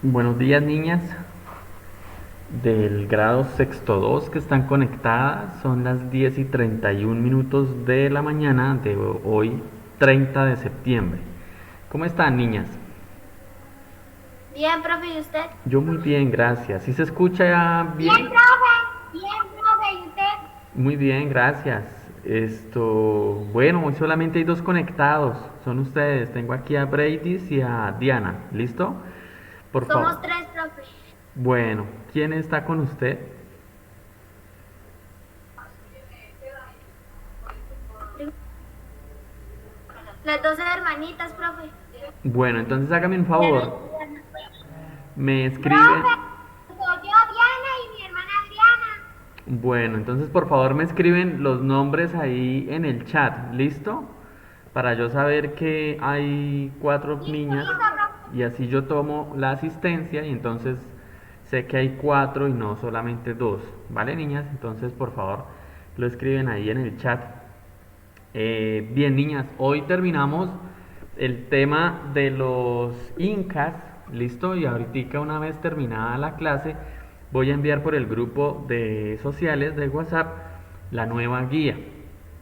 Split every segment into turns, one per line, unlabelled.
Buenos días, niñas del grado sexto 2 que están conectadas. Son las 10:31 de la mañana de hoy, 30 de septiembre. ¿Cómo están, niñas?
Bien, profe, ¿y usted?
Yo muy bien, gracias. ¿Sí se escucha
Bien,
bien?
profe. Bien, profe, ¿y usted?
Muy bien, gracias. Bueno, hoy solamente hay dos conectados. Son ustedes. Tengo aquí a Brady y a Diana. ¿Listo? Por
Somos
favor.
tres, profe.
Bueno, ¿quién está con usted?
Las dos hermanitas, profe.
Bueno, entonces hágame un
Diana
favor.
y Diana.
Me escribe.
Profe, soy yo, Diana, y mi hermana Adriana.
Bueno, entonces por favor me escriben los nombres ahí en el chat, ¿listo? Para yo saber que hay cuatro
Listo,
niñas
listo, profe.
y así yo tomo la asistencia y entonces sé que hay cuatro y no solamente dos, ¿vale, niñas? Entonces por favor lo escriben ahí en el chat. Bien, niñas, hoy terminamos el tema de los incas, ¿listo? Y ahorita una vez terminada la clase, voy a enviar por el grupo de sociales de WhatsApp la nueva guía,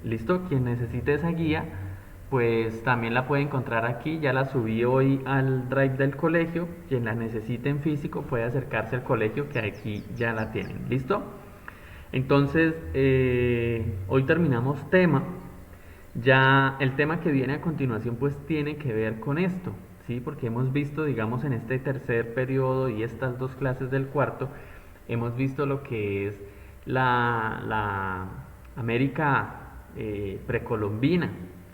¿listo? Quien necesite esa guía, pues también la puede encontrar aquí, ya la subí hoy al drive del colegio, quien la necesite en físico puede acercarse al colegio que aquí ya la tienen, ¿listo? Entonces, hoy terminamos tema. Ya el tema que viene a continuación pues tiene que ver con esto, ¿sí? Porque hemos visto, digamos, en este tercer periodo y estas dos clases del cuarto, hemos visto lo que es la América precolombina,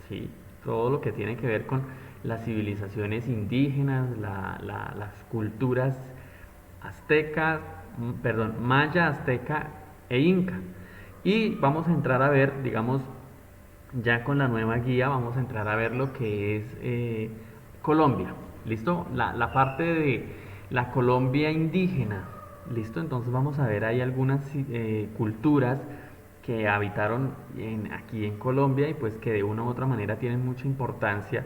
¿sí? Todo lo que tiene que ver con las civilizaciones indígenas, las culturas azteca, perdón, maya, azteca e inca. Y vamos a entrar a ver, digamos, ya con la nueva guía vamos a entrar a ver lo que es Colombia, ¿listo? La parte de la Colombia indígena, ¿listo? Entonces vamos a ver ahí algunas culturas que habitaron aquí en Colombia y pues que de una u otra manera tienen mucha importancia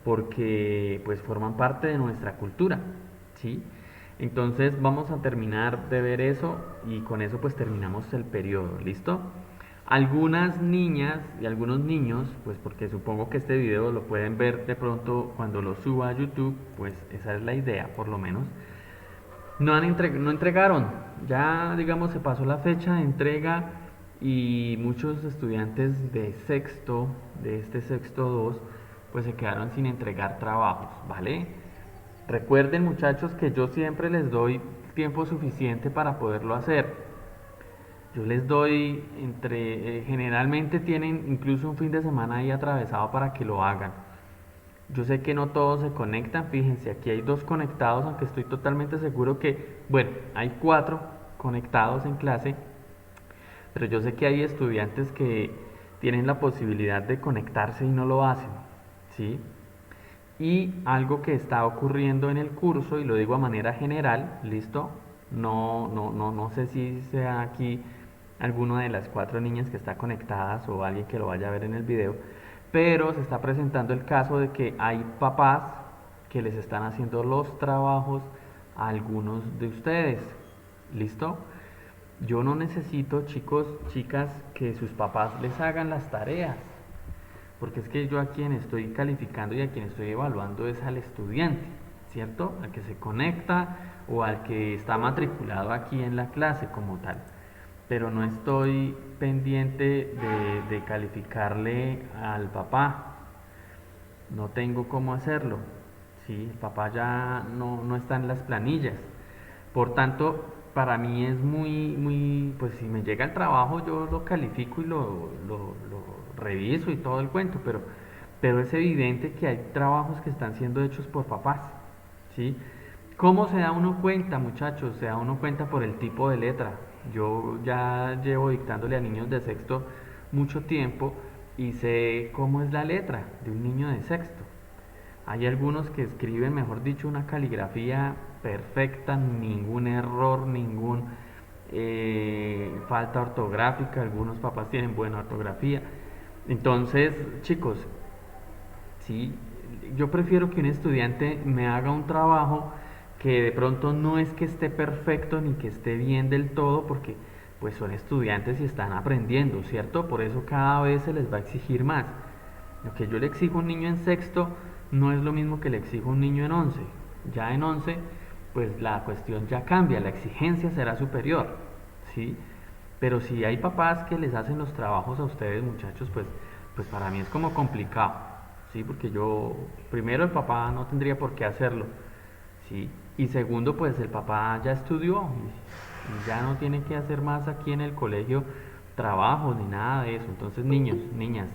porque pues forman parte de nuestra cultura, ¿sí? Entonces vamos a terminar de ver eso y con eso pues terminamos el periodo, ¿listo? Algunas niñas y algunos niños, pues porque supongo que este video lo pueden ver de pronto cuando lo suba a YouTube, pues esa es la idea por lo menos, no entregaron. Ya, digamos, se pasó la fecha de entrega y muchos estudiantes de sexto, de este sexto 2 pues se quedaron sin entregar trabajos, ¿vale? Recuerden, muchachos, que yo siempre les doy tiempo suficiente para poderlo hacer. Yo les doy generalmente tienen incluso un fin de semana ahí atravesado para que lo hagan. Yo sé que no todos se conectan, fíjense, aquí hay dos conectados, aunque estoy totalmente seguro que, bueno, hay cuatro conectados en clase, pero yo sé que hay estudiantes que tienen la posibilidad de conectarse y no lo hacen, ¿sí? Y algo que está ocurriendo en el curso, y lo digo a manera general, ¿listo? No sé si sea aquí alguna de las cuatro niñas que está conectadas o alguien que lo vaya a ver en el video, pero se está presentando el caso de que hay papás que les están haciendo los trabajos a algunos de ustedes, ¿listo? Yo no necesito, chicos, chicas, que sus papás les hagan las tareas. Porque es que yo a quien estoy calificando y a quien estoy evaluando es al estudiante, ¿cierto? Al que se conecta o al que está matriculado aquí en la clase como tal. Pero no estoy pendiente de calificarle al papá. No tengo cómo hacerlo. ¿Sí? El papá ya no está en las planillas. Por tanto, para mí es pues si me llega el trabajo yo lo califico y lo reviso y todo el cuento, pero es evidente que hay trabajos que están siendo hechos por papás, ¿sí? ¿Cómo se da uno cuenta, muchachos? Se da uno cuenta por el tipo de letra. Yo ya llevo dictándole a niños de sexto mucho tiempo y sé cómo es la letra de un niño de sexto. Hay algunos que escriben, mejor dicho, una caligrafía perfecta, ningún error, ningún falta ortográfica. Algunos papás tienen buena ortografía. Entonces, chicos, sí, yo prefiero que un estudiante me haga un trabajo que de pronto no es que esté perfecto ni que esté bien del todo, porque pues son estudiantes y están aprendiendo, ¿cierto? Por eso cada vez se les va a exigir más. Lo que yo le exijo a un niño en sexto no es lo mismo que le exijo a un niño en 11. Ya en 11, pues la cuestión ya cambia, la exigencia será superior, ¿sí? Pero si hay papás que les hacen los trabajos a ustedes, muchachos, pues para mí es como complicado, ¿sí? Porque yo, primero el papá no tendría por qué hacerlo, ¿sí? Y segundo, pues el papá ya estudió y ya no tiene que hacer más aquí en el colegio trabajos ni nada de eso. Entonces, niños, niñas,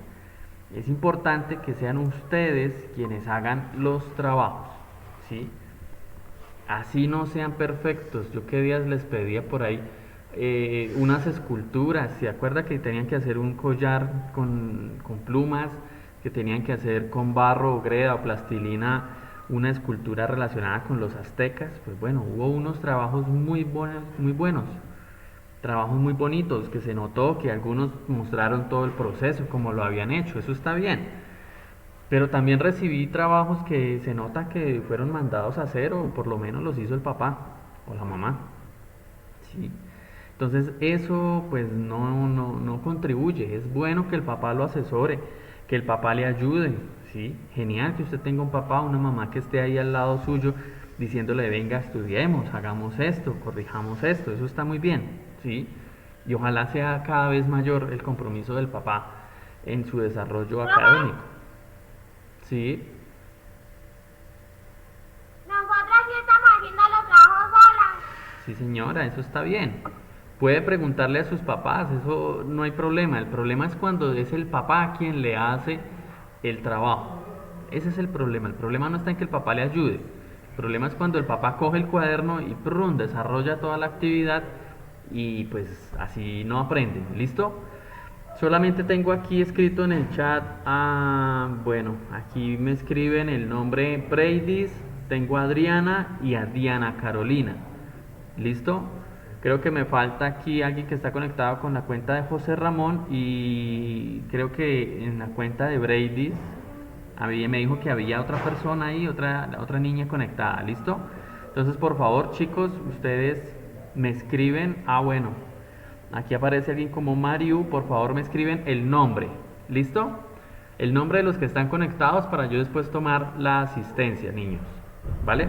es importante que sean ustedes quienes hagan los trabajos, ¿sí? Así no sean perfectos. Yo qué días les pedía por ahí unas esculturas. ¿Se acuerda que tenían que hacer un collar con plumas? Que tenían que hacer con barro o greda o plastilina una escultura relacionada con los aztecas. Pues bueno, hubo unos trabajos muy buenos, trabajos muy bonitos, que se notó que algunos mostraron todo el proceso, como lo habían hecho. Eso está bien. Pero también recibí trabajos que se nota que fueron mandados a hacer o por lo menos los hizo el papá o la mamá. Sí. Entonces eso pues no contribuye. Es bueno que el papá lo asesore, que el papá le ayude. ¿Sí? Genial que usted tenga un papá o una mamá que esté ahí al lado suyo diciéndole, venga, estudiemos, hagamos esto, corrijamos esto. Eso está muy bien. ¿Sí? Y ojalá sea cada vez mayor el compromiso del papá en su desarrollo
Profe,
académico. Sí,
nosotras sí estamos haciendo los trabajos solas.
sí señora, eso está bien. Puede preguntarle a sus papás, eso no hay problema. El problema es cuando es el papá quien le hace el trabajo. Ese es el problema. El problema no está en que el papá le ayude. El problema es cuando el papá coge el cuaderno y ¡prum! Desarrolla toda la actividad y pues así no aprende. ¿Listo? Solamente tengo aquí escrito en el chat, bueno, aquí me escriben el nombre Breidis, tengo a Adriana y a Diana Carolina. ¿Listo? Creo que me falta aquí alguien que está conectado con la cuenta de José Ramón y creo que en la cuenta de Breidis me dijo que había otra persona ahí, otra niña conectada. ¿Listo? Entonces, por favor, chicos, ustedes me escriben. Bueno, aquí aparece alguien como Mariu. Por favor, me escriben el nombre. ¿Listo? El nombre de los que están conectados para yo después tomar la asistencia, niños. ¿Vale?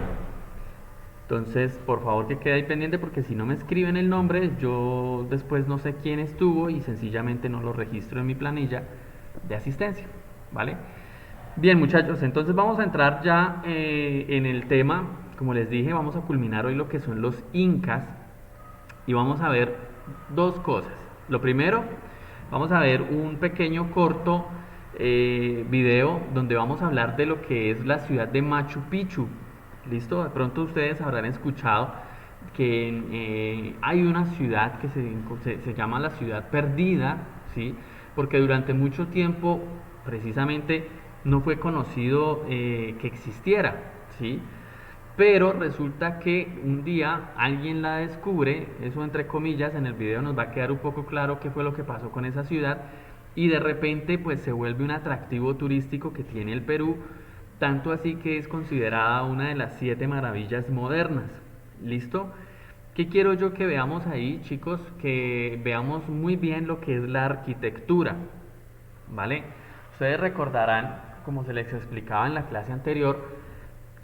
Entonces, por favor que quede ahí pendiente porque si no me escriben el nombre, yo después no sé quién estuvo y sencillamente no lo registro en mi planilla de asistencia. ¿Vale? Bien, muchachos, entonces vamos a entrar ya en el tema. Como les dije, vamos a culminar hoy lo que son los incas y vamos a ver dos cosas. Lo primero, vamos a ver un pequeño corto video donde vamos a hablar de lo que es la ciudad de Machu Picchu. ¿Listo? De pronto ustedes habrán escuchado que hay una ciudad que se llama la ciudad perdida, ¿sí? Porque durante mucho tiempo precisamente no fue conocido que existiera, ¿sí? Pero resulta que un día alguien la descubre, eso entre comillas, en el video nos va a quedar un poco claro qué fue lo que pasó con esa ciudad y de repente pues se vuelve un atractivo turístico que tiene el Perú, tanto así que es considerada una de las 7 maravillas modernas. ¿Listo? ¿Qué quiero yo que veamos ahí, chicos? Que veamos muy bien lo que es la arquitectura, ¿vale? Ustedes recordarán, como se les explicaba en la clase anterior,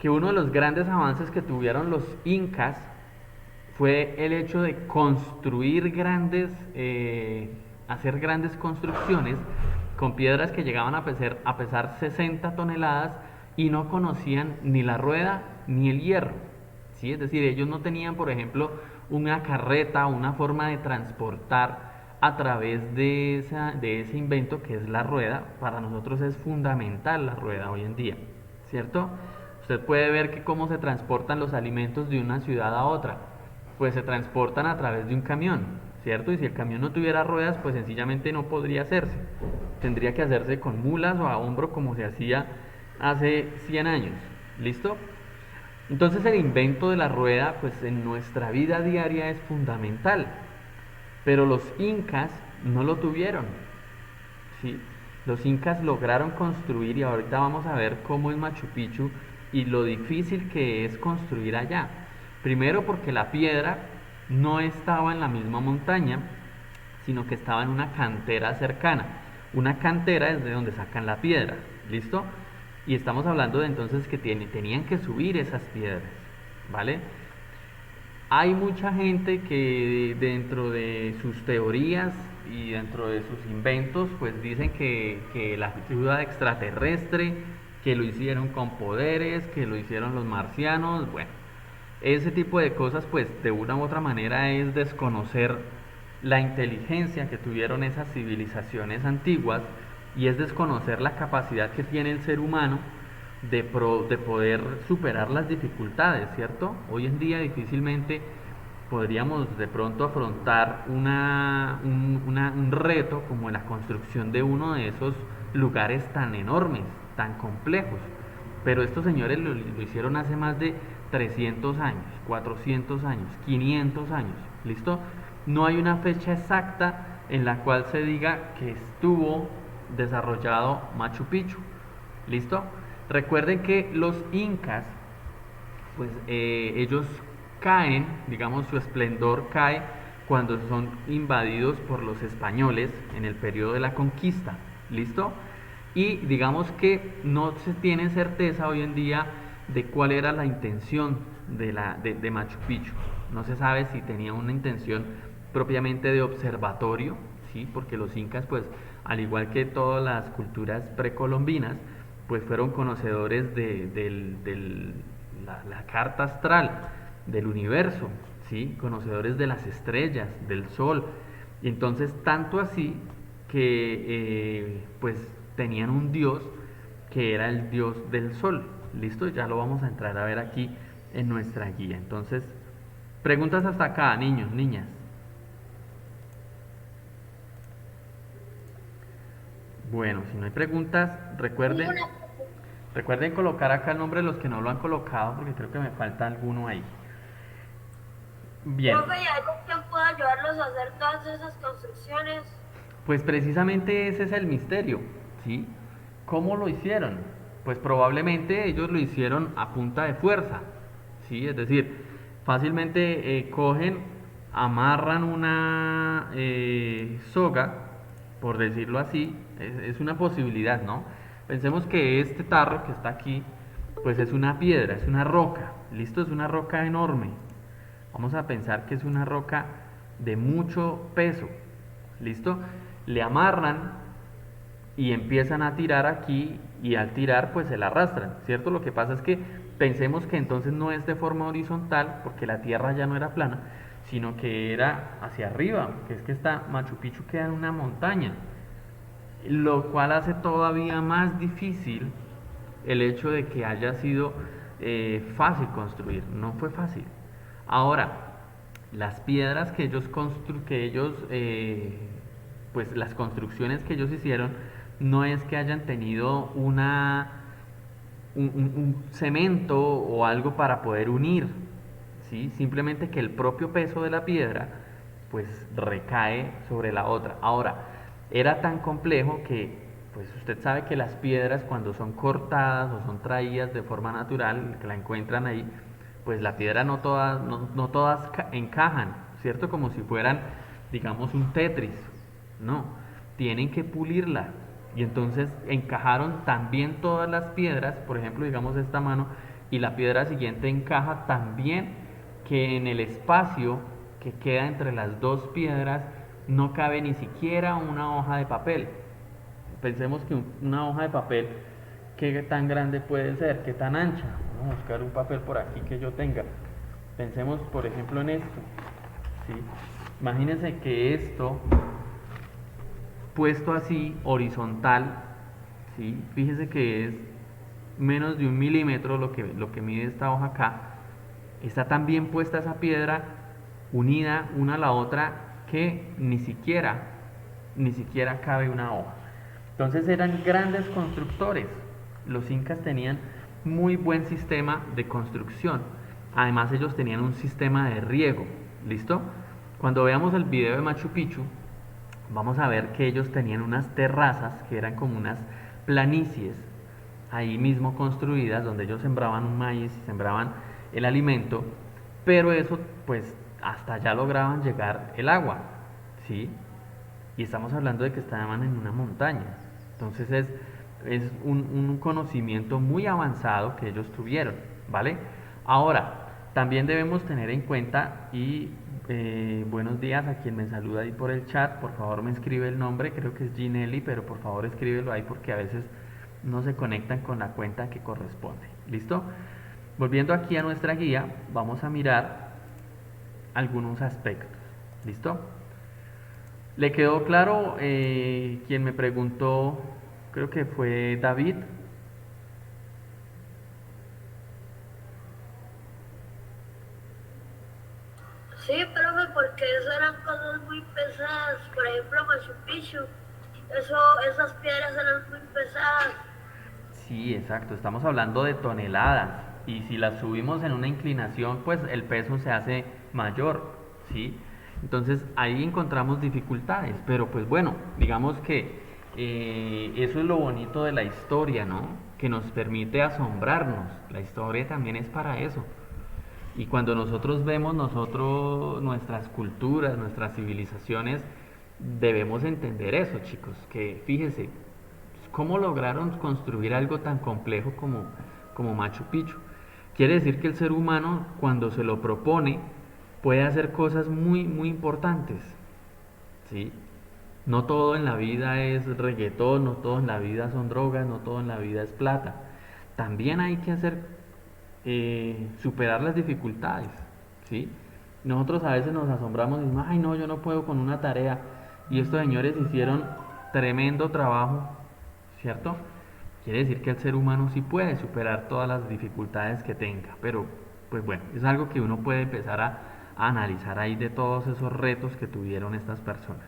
que uno de los grandes avances que tuvieron los incas fue el hecho de construir hacer grandes construcciones con piedras que llegaban a pesar 60 toneladas y no conocían ni la rueda ni el hierro. ¿Sí? Es decir, ellos no tenían, por ejemplo, una carreta, una forma de transportar a través de ese invento que es la rueda. Para nosotros es fundamental la rueda hoy en día, ¿cierto? Usted puede ver que cómo se transportan los alimentos de una ciudad a otra. Pues se transportan a través de un camión, ¿cierto? Y si el camión no tuviera ruedas, pues sencillamente no podría hacerse. Tendría que hacerse con mulas o a hombro como se hacía hace 100 años. ¿Listo? Entonces el invento de la rueda, pues en nuestra vida diaria es fundamental. Pero los incas no lo tuvieron, ¿sí? Los incas lograron construir, y ahorita vamos a ver cómo es Machu Picchu y lo difícil que es construir allá. Primero porque la piedra no estaba en la misma montaña, sino que estaba en una cantera cercana. Una cantera es de donde sacan la piedra, ¿listo? Y estamos hablando de entonces que tenían que subir esas piedras, ¿vale? Hay mucha gente que dentro de sus teorías y dentro de sus inventos, pues dicen que la ayuda extraterrestre, que lo hicieron con poderes, que lo hicieron los marcianos, bueno, ese tipo de cosas, pues de una u otra manera es desconocer la inteligencia que tuvieron esas civilizaciones antiguas y es desconocer la capacidad que tiene el ser humano de poder superar las dificultades, ¿cierto? Hoy en día difícilmente podríamos de pronto afrontar un reto como la construcción de uno de esos lugares tan enormes, tan complejos. Pero estos señores lo hicieron hace más de 300 años, 400 años, 500 años, ¿listo? No hay una fecha exacta en la cual se diga que estuvo desarrollado Machu Picchu, ¿listo? Recuerden que los incas, pues ellos caen, digamos su esplendor cae cuando son invadidos por los españoles en el periodo de la conquista, ¿listo? Y digamos que no se tiene certeza hoy en día de cuál era la intención de Machu Picchu. No se sabe si tenía una intención propiamente de observatorio, ¿sí? Porque los incas, pues, al igual que todas las culturas precolombinas, pues fueron conocedores de la carta astral, del universo, ¿sí? Conocedores de las estrellas, del sol. Y entonces, tanto así que, pues, tenían un dios que era el dios del sol. ¿Listo? Ya lo vamos a entrar a ver aquí en nuestra guía. Entonces, preguntas hasta acá, niños, niñas. Bueno, si no hay preguntas, recuerden colocar acá el nombre de los que no lo han colocado, porque creo que me falta alguno ahí. Bien.
Profe, ¿y algo que pueda ayudarlos a hacer todas esas construcciones?
Pues precisamente ese es el misterio, ¿sí? ¿Cómo lo hicieron? Pues probablemente ellos lo hicieron a punta de fuerza, ¿sí? Es decir, fácilmente cogen, amarran una soga, por decirlo así, es una posibilidad, ¿no? Pensemos que este tarro que está aquí, pues es una piedra, es una roca, ¿listo? Es una roca enorme. Vamos a pensar que es una roca de mucho peso, ¿listo? Le amarran y empiezan a tirar aquí y al tirar pues se la arrastran, ¿cierto? Lo que pasa es que pensemos que entonces no es de forma horizontal porque la tierra ya no era plana, sino que era hacia arriba, que es que está Machu Picchu queda en una montaña, lo cual hace todavía más difícil el hecho de que haya sido fácil construir, no fue fácil. Ahora, las piedras pues las construcciones que ellos hicieron, no es que hayan tenido un cemento o algo para poder unir, ¿sí? Simplemente que el propio peso de la piedra, pues recae sobre la otra. Ahora, era tan complejo que, pues usted sabe que las piedras cuando son cortadas o son traídas de forma natural, que la encuentran ahí, pues la piedra no todas encajan, ¿cierto? Como si fueran, digamos, un Tetris. No, tienen que pulirla. Y entonces encajaron también todas las piedras, por ejemplo, digamos esta mano, y la piedra siguiente encaja también que en el espacio que queda entre las dos piedras no cabe ni siquiera una hoja de papel. Pensemos que una hoja de papel, ¿qué tan grande puede ser? ¿Qué tan ancha? Vamos a buscar un papel por aquí que yo tenga. Pensemos, por ejemplo, en esto, ¿sí? Imagínense que esto, puesto así, horizontal, ¿sí? Fíjese que es menos de 1 milímetro lo que mide esta hoja acá. Está tan bien puesta esa piedra, unida una a la otra, que ni siquiera cabe una hoja. Entonces eran grandes constructores. Los incas tenían muy buen sistema de construcción. Además ellos tenían un sistema de riego. ¿Listo? Cuando veamos el video de Machu Picchu, vamos a ver que ellos tenían unas terrazas que eran como unas planicies ahí mismo construidas donde ellos sembraban un maíz, sembraban el alimento pero eso pues hasta allá lograban llegar el agua, ¿sí? Y estamos hablando de que estaban en una montaña. Entonces es un conocimiento muy avanzado que ellos tuvieron, ¿vale? Ahora, también debemos tener en cuenta y buenos días a quien me saluda ahí por el chat, por favor me escribe el nombre, creo que es Ginelli, pero por favor escríbelo ahí porque a veces no se conectan con la cuenta que corresponde. ¿Listo? Volviendo aquí a nuestra guía, vamos a mirar algunos aspectos. ¿Listo? ¿Le quedó claro quien me preguntó? Creo que fue David.
Sí, profe, porque eso eran cosas muy pesadas. Por ejemplo, Machu Picchu, esas piedras eran muy pesadas.
Sí, exacto. Estamos hablando de toneladas. Y si las subimos en una inclinación, pues el peso se hace mayor, ¿sí? Entonces ahí encontramos dificultades. Pero pues bueno, digamos que eso es lo bonito de la historia, ¿no? Que nos permite asombrarnos. La historia también es para eso. Y cuando nosotros vemos nuestras culturas, nuestras civilizaciones, debemos entender eso, chicos, que fíjense, ¿cómo lograron construir algo tan complejo como Machu Picchu? Quiere decir que el ser humano, cuando se lo propone, puede hacer cosas muy, muy importantes, ¿sí? No todo en la vida es reggaetón, no todo en la vida son drogas, no todo en la vida es plata. También hay que hacer superar las dificultades, ¿sí? Nosotros a veces nos asombramos y decimos, ay no, yo no puedo con una tarea. Y estos señores hicieron tremendo trabajo, ¿cierto? Quiere decir que el ser humano sí puede superar todas las dificultades que tenga, pero pues bueno, es algo que uno puede empezar a analizar ahí de todos esos retos que tuvieron estas personas.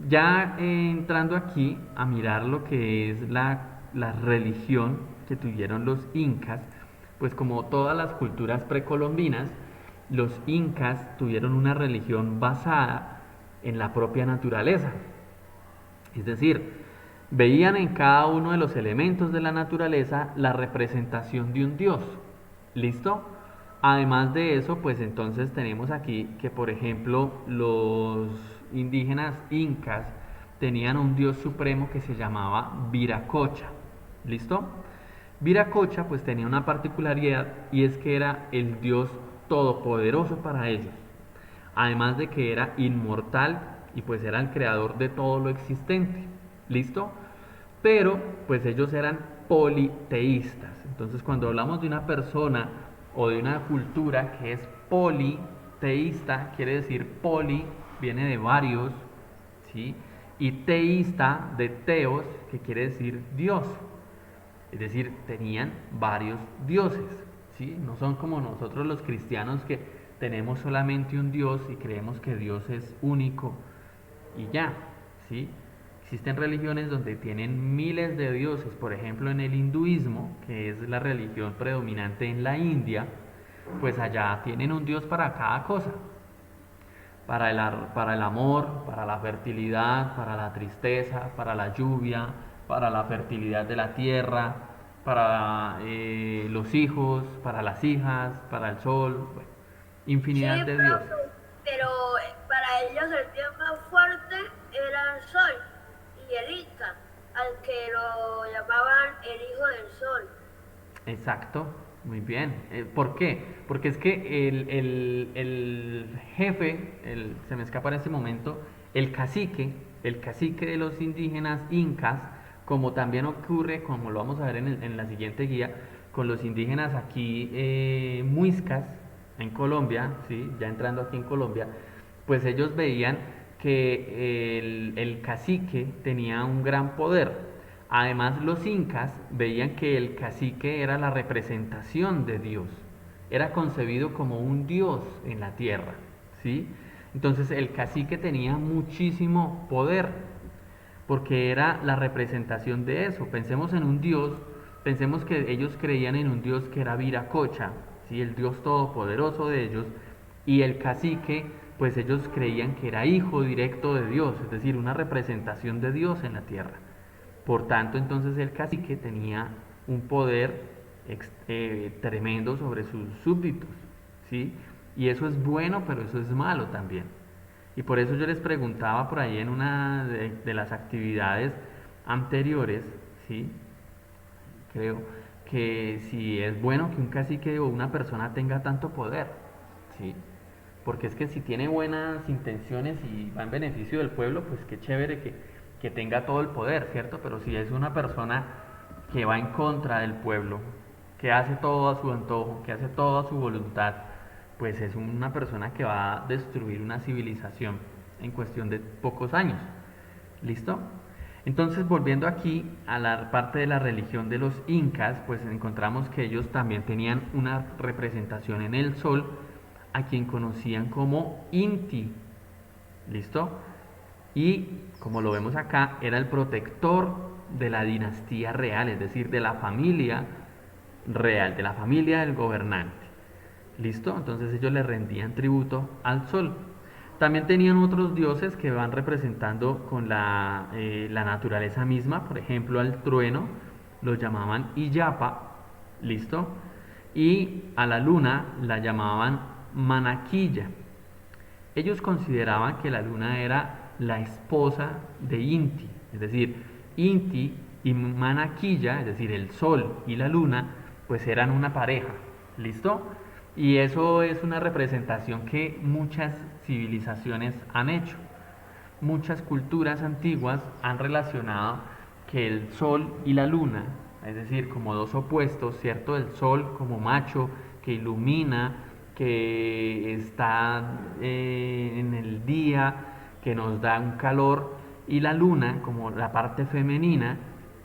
Ya entrando aquí a mirar lo que es la religión que tuvieron los incas, pues como todas las culturas precolombinas, los incas tuvieron una religión basada en la propia naturaleza. Es decir, veían en cada uno de los elementos de la naturaleza la representación de un dios. ¿Listo? Además de eso, pues entonces tenemos aquí que, por ejemplo, los indígenas incas tenían un dios supremo que se llamaba Viracocha. ¿Listo? Viracocha pues tenía una particularidad y es que era el dios todopoderoso para ellos. Además de que era inmortal y pues era el creador de todo lo existente. ¿Listo? Pero pues ellos eran politeístas. Entonces cuando hablamos de una persona o de una cultura que es politeísta, quiere decir poli, viene de varios, ¿sí? Y teísta de teos, que quiere decir Dios. Es decir, tenían varios dioses, ¿sí? No son como nosotros los cristianos que tenemos solamente un Dios y creemos que Dios es único y ya, ¿sí? Existen religiones donde tienen miles de dioses, por ejemplo en el hinduismo, que es la religión predominante en la India, pues allá tienen un dios para cada cosa, para el amor, para la fertilidad, para la tristeza, para la lluvia, para la fertilidad de la tierra, para los hijos, para las hijas, para el sol, bueno,
Sí,
infinidad de dioses.
profe, pero para ellos el dios más fuerte era el sol y el Inca, al que lo llamaban el hijo del sol.
Exacto, muy bien. ¿Por qué? Porque es que el jefe, se me escapa en este momento, el cacique de los indígenas incas, como también ocurre, como lo vamos a ver en la siguiente guía, con los indígenas aquí muiscas en Colombia, ¿sí? Ya entrando aquí en Colombia, pues ellos veían que el cacique tenía un gran poder. Además, los incas veían que el cacique era la representación de Dios, era concebido como un dios en la tierra, ¿sí? Entonces el cacique tenía muchísimo poder, porque era la representación de eso. Pensemos en un dios, pensemos que ellos creían en un dios que era Viracocha, ¿sí? El dios todopoderoso de ellos, y el cacique, pues ellos creían que era hijo directo de Dios, es decir, una representación de Dios en la tierra. Por tanto, entonces el cacique tenía un poder tremendo sobre sus súbditos, ¿sí? Y eso es bueno, pero eso es malo también. Y por eso yo les preguntaba por ahí en una de las actividades anteriores, ¿sí? Creo que si es bueno que un cacique o una persona tenga tanto poder, ¿sí? Porque es que si tiene buenas intenciones y va en beneficio del pueblo, pues qué chévere que tenga todo el poder, ¿cierto? Pero si es una persona que va en contra del pueblo, que hace todo a su antojo, que hace todo a su voluntad, pues es una persona que va a destruir una civilización en cuestión de pocos años. ¿Listo? Entonces, volviendo aquí a la parte de la religión de los incas, pues encontramos que ellos también tenían una representación en el sol, a quien conocían como Inti. ¿Listo? Y como lo vemos acá, era el protector de la dinastía real, es decir, de la familia real, de la familia del gobernante. ¿Listo? Entonces ellos le rendían tributo al sol. También tenían otros dioses que van representando con la naturaleza misma, por ejemplo al trueno, lo llamaban Iyapa, ¿listo? Y a la luna la llamaban Manaquilla. Ellos consideraban que la luna era la esposa de Inti, es decir, Inti y Manaquilla, es decir, el sol y la luna, pues eran una pareja, ¿listo? Y eso es una representación que muchas civilizaciones han hecho. Muchas culturas antiguas han relacionado que el sol y la luna, es decir, como dos opuestos, ¿cierto? El sol como macho que ilumina, que está en el día, que nos da un calor, y la luna como la parte femenina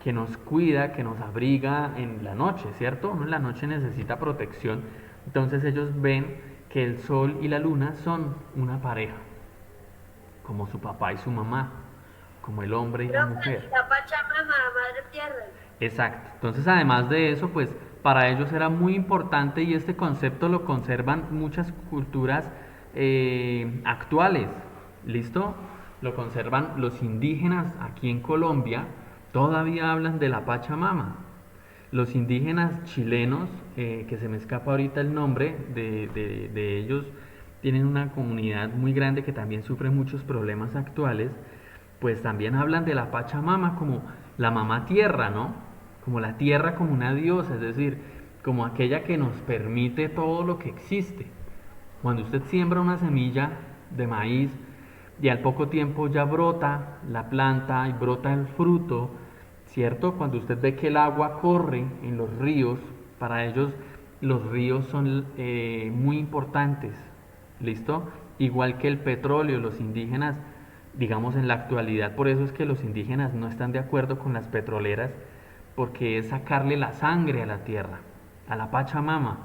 que nos cuida, que nos abriga en la noche, ¿cierto? Uno en la noche necesita protección, entonces ellos ven que el sol y la luna son una pareja, como su papá y su mamá, como el hombre y la
Creo
mujer.
que la Pachamama, la Madre Tierra.
Exacto. Entonces, además de eso, pues para ellos era muy importante y este concepto lo conservan muchas culturas actuales. ¿Listo? Lo conservan los indígenas aquí en Colombia, todavía hablan de la Pachamama. Los indígenas chilenos, que se me escapa ahorita el nombre de ellos, tienen una comunidad muy grande que también sufre muchos problemas actuales, pues también hablan de la Pachamama como la mamá tierra, ¿no? Como la tierra como una diosa, es decir, como aquella que nos permite todo lo que existe. Cuando usted siembra una semilla de maíz y al poco tiempo ya brota la planta y brota el fruto, ¿cierto? Cuando usted ve que el agua corre en los ríos, para ellos los ríos son muy importantes, ¿listo? Igual que el petróleo, los indígenas, digamos en la actualidad, por eso es que los indígenas no están de acuerdo con las petroleras, porque es sacarle la sangre a la tierra, a la Pachamama,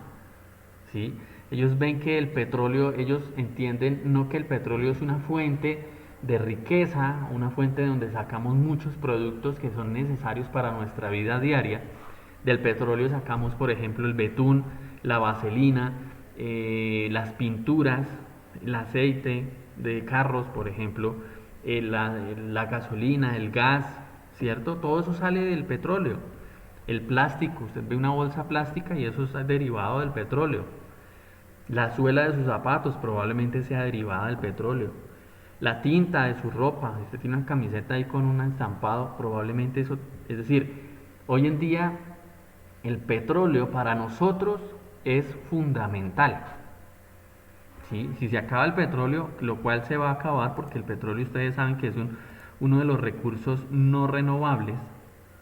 ¿sí? Ellos ven que el petróleo, ellos entienden no que el petróleo es una fuente de riqueza, una fuente donde sacamos muchos productos que son necesarios para nuestra vida diaria. Del petróleo sacamos, por ejemplo, el betún, la vaselina, las pinturas, el aceite de carros, por ejemplo, la gasolina, el gas, ¿cierto? Todo eso sale del petróleo. El plástico, usted ve una bolsa plástica y eso es derivado del petróleo. La suela de sus zapatos probablemente sea derivada del petróleo. La tinta de su ropa, si usted tiene una camiseta ahí con un estampado, probablemente eso, es decir, hoy en día el petróleo para nosotros es fundamental. ¿Sí? Si se acaba el petróleo, lo cual se va a acabar porque el petróleo ustedes saben que es uno de los recursos no renovables,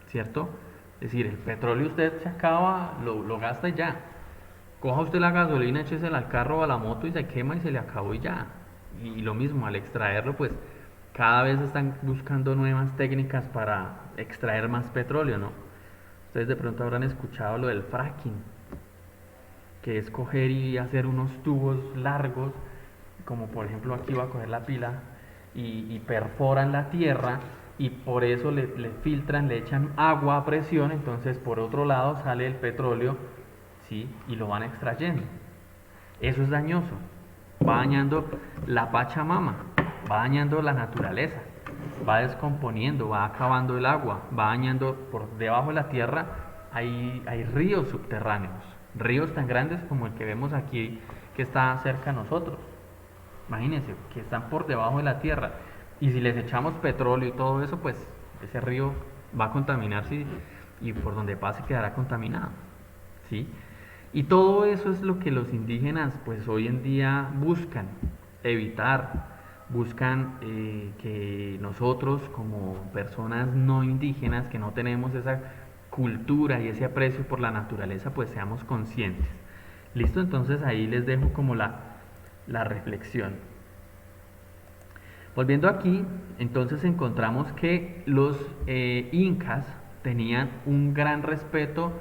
¿cierto? Es decir, el petróleo usted se acaba, lo gasta y ya. Coja usted la gasolina, échesela al carro o a la moto y se quema y se le acabó y ya. Y lo mismo, al extraerlo, pues cada vez están buscando nuevas técnicas para extraer más petróleo, ¿no? Ustedes de pronto habrán escuchado lo del fracking, que es coger y hacer unos tubos largos, como por ejemplo aquí va a coger la pila y perforan la tierra y por eso le filtran, le echan agua a presión, entonces por otro lado sale el petróleo, ¿sí? Y lo van extrayendo. Eso es dañoso, va dañando la Pachamama, va dañando la naturaleza, va descomponiendo, va acabando el agua, va dañando por debajo de la tierra, hay ríos subterráneos ríos tan grandes como el que vemos aquí que está cerca a nosotros. Imagínense, que están por debajo de la tierra. Y si les echamos petróleo y todo eso, pues ese río va a contaminarse y por donde pase quedará contaminado. ¿Sí? Y todo eso es lo que los indígenas pues hoy en día buscan evitar, buscan que nosotros como personas no indígenas que no tenemos esa cultura y ese aprecio por la naturaleza pues seamos conscientes. ¿Listo? Entonces ahí les dejo como la reflexión. Volviendo aquí, entonces encontramos que los incas tenían un gran respeto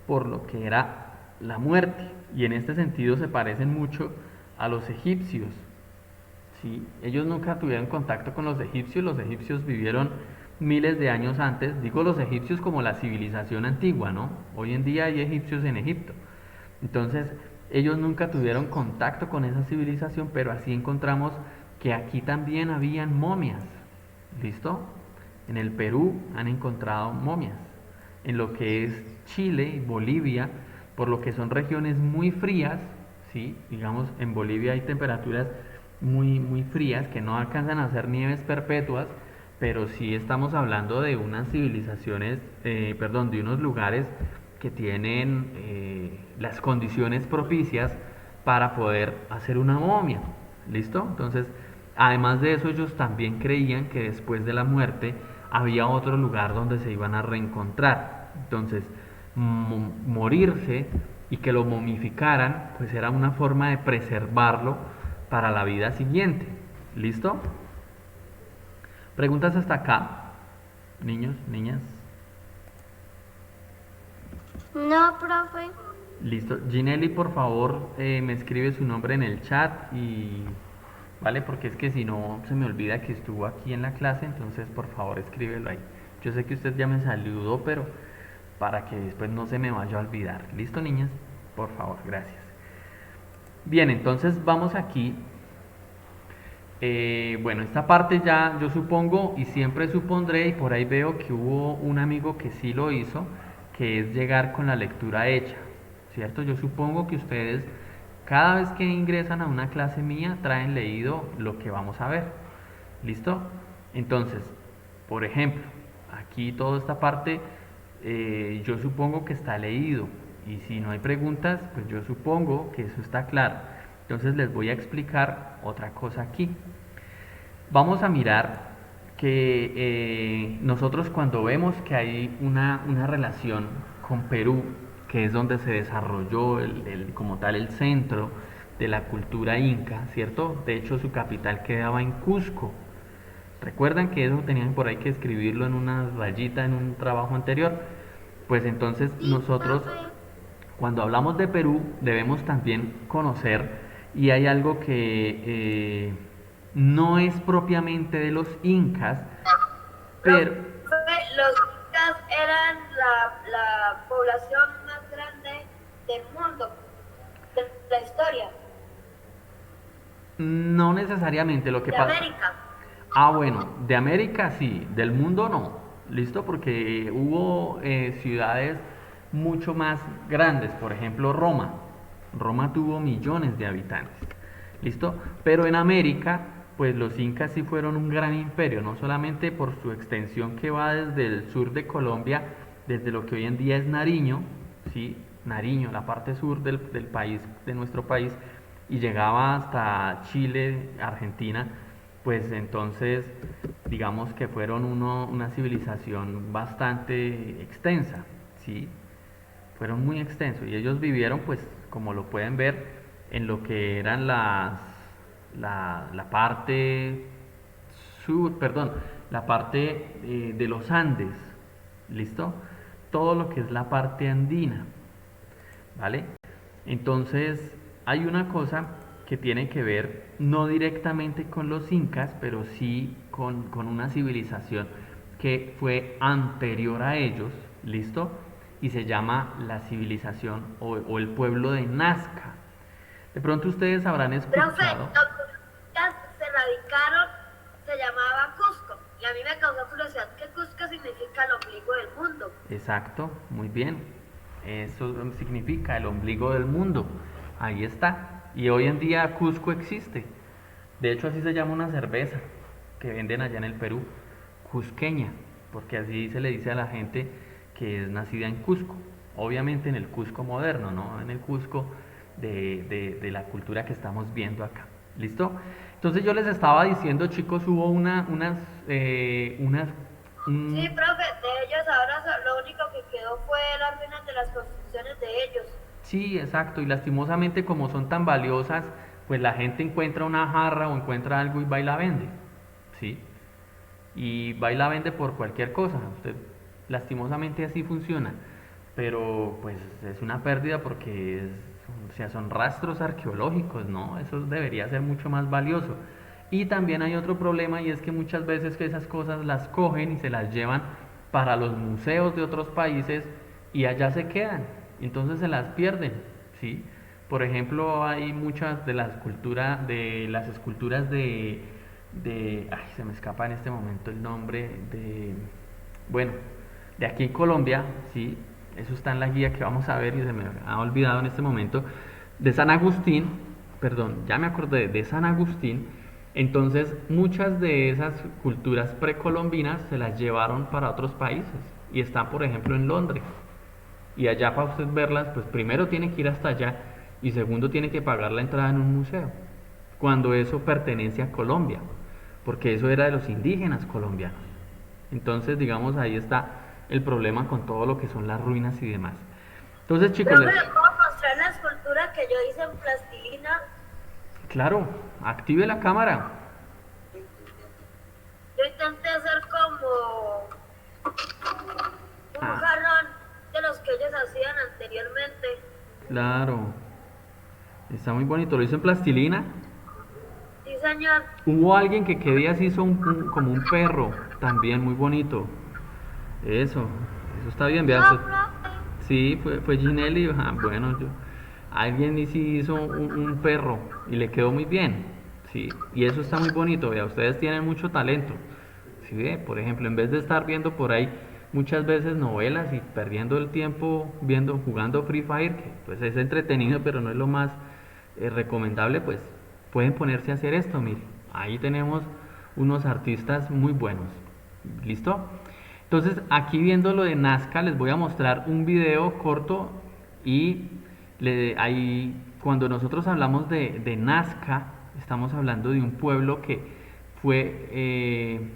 por lo que era la muerte y en este sentido se parecen mucho a los egipcios. ¿Sí? Ellos nunca tuvieron contacto con los egipcios vivieron miles de años antes, digo los egipcios como la civilización antigua, ¿no? Hoy en día hay egipcios en Egipto. Entonces, ellos nunca tuvieron contacto con esa civilización, pero así encontramos que aquí también habían momias. ¿Listo? En el Perú han encontrado momias. En lo que es Chile y Bolivia, por lo que son regiones muy frías, ¿sí? Digamos, en Bolivia hay temperaturas muy frías que no alcanzan a ser nieves perpetuas, pero sí estamos hablando de unas civilizaciones, perdón, de unos lugares que tienen las condiciones propicias para poder hacer una momia. ¿Listo? Entonces, además de eso, ellos también creían que después de la muerte había otro lugar donde se iban a reencontrar. Entonces, morirse y que lo momificaran, pues era una forma de preservarlo para la vida siguiente. ¿Listo? ¿Preguntas hasta acá? Niños, niñas.
No, profe.
Listo. Ginelli, por favor, me escribe su nombre en el chat y... ¿Vale? Porque es que si no se me olvida que estuvo aquí en la clase, entonces por favor escríbelo ahí. Yo sé que usted ya me saludó, pero para que después no se me vaya a olvidar. ¿Listo, niñas? Por favor, gracias. Bien, entonces vamos aquí. Bueno, esta parte ya yo supongo y siempre supondré, y por ahí veo que hubo un amigo que sí lo hizo, que es llegar con la lectura hecha, ¿cierto? Yo supongo que ustedes cada vez que ingresan a una clase mía traen leído lo que vamos a ver, ¿listo? Entonces, por ejemplo, aquí toda esta parte yo supongo que está leído y si no hay preguntas, pues yo supongo que eso está claro. Entonces les voy a explicar otra cosa aquí. Vamos a mirar que nosotros cuando vemos que hay una relación con Perú, que es donde se desarrolló como tal el centro de la cultura inca, ¿cierto? De hecho su capital quedaba en Cusco. ¿Recuerdan que eso tenían por ahí que escribirlo en una rayita en un trabajo anterior? Pues entonces
Sí,
nosotros
profe.
cuando hablamos de Perú debemos también conocer y hay algo que no es propiamente de los incas, pero
Los incas eran la población más grande del mundo, de la historia,
no necesariamente lo que
de
pasa.
América.
Ah, bueno, de América sí, del mundo no. ¿Listo? Porque hubo ciudades mucho más grandes, por ejemplo Roma. Roma tuvo millones de habitantes. ¿Listo? Pero en América, pues los incas sí fueron un gran imperio, no solamente por su extensión que va desde el sur de Colombia, desde lo que hoy en día es Nariño, ¿sí? Nariño, la parte sur del país, de nuestro país, y llegaba hasta Chile, Argentina, pues entonces digamos que fueron una civilización bastante extensa, ¿sí? Fueron muy extensos y ellos vivieron, pues como lo pueden ver, en lo que eran la parte sur, perdón, la parte de los Andes, ¿listo? Todo lo que es la parte andina, ¿vale? Entonces, hay una cosa que tiene que ver no directamente con los incas, pero sí con una civilización que fue anterior a ellos, ¿listo? Y se llama la civilización o el pueblo de Nazca. De pronto ustedes habrán
Profe,
escuchado.
los incas se radicaron, se llamaba Cusco. Y a mí me causó curiosidad que Cusco significa el ombligo del mundo.
Exacto, muy bien. Eso significa el ombligo del mundo. Ahí está. Y hoy en día Cusco existe. De hecho, así se llama una cerveza que venden allá en el Perú, cusqueña, porque así se le dice a la gente que es nacida en Cusco. Obviamente en el Cusco moderno, no en el Cusco de la cultura que estamos viendo acá. ¿Listo? Entonces yo les estaba diciendo, chicos, hubo
Sí, profe, de ellos ahora lo único que quedó fue las ruinas de las construcciones de ellos.
Sí, exacto, y lastimosamente como son tan valiosas, pues la gente encuentra una jarra o encuentra algo y va y la vende, ¿sí? Y va y la vende por cualquier cosa, usted, lastimosamente así funciona, pero pues es una pérdida porque o sea, son rastros arqueológicos, ¿no? Eso debería ser mucho más valioso. Y también hay otro problema y es que muchas veces que esas cosas las cogen y se las llevan para los museos de otros países y allá se quedan, entonces se las pierden, ¿sí? Por ejemplo, hay muchas de las esculturas ay, se me escapa en este momento el nombre bueno, de aquí en Colombia, ¿sí? Eso está en la guía que vamos a ver y se me ha olvidado en este momento, de San Agustín, perdón, ya me acordé, de San Agustín. Entonces, muchas de esas culturas precolombinas se las llevaron para otros países y están, por ejemplo, en Londres. Y allá para usted verlas, pues primero tiene que ir hasta allá y segundo tiene que pagar la entrada en un museo, cuando eso pertenece a Colombia, porque eso era de los indígenas colombianos. Entonces, digamos, ahí está el problema con todo lo que son las ruinas y demás. Entonces, chicos,
Profe, ¿le puedo mostrar la escultura que yo hice en plastilina?
claro, active la cámara.
Yo intenté hacer como un
Ah,
jarrón de los que ellos hacían anteriormente.
claro, está muy bonito. Lo hizo en plastilina.
Sí, señor.
Hubo alguien que qué días hizo como un perro, también muy bonito. Eso está bien, vea.
No, profe.
Sí, fue Ginelli. Bueno, alguien sí hizo un perro y le quedó muy bien. Sí, y eso está muy bonito, vea. Ustedes tienen mucho talento. Sí, ve, por ejemplo, en vez de estar viendo por ahí muchas veces novelas y perdiendo el tiempo jugando Free Fire, que pues es entretenido, pero no es lo más recomendable, pues pueden ponerse a hacer esto, mire. Ahí tenemos unos artistas muy buenos. ¿Listo? Entonces, aquí viendo lo de Nazca, les voy a mostrar un video corto y ahí, cuando nosotros hablamos de Nazca, estamos hablando de un pueblo que fue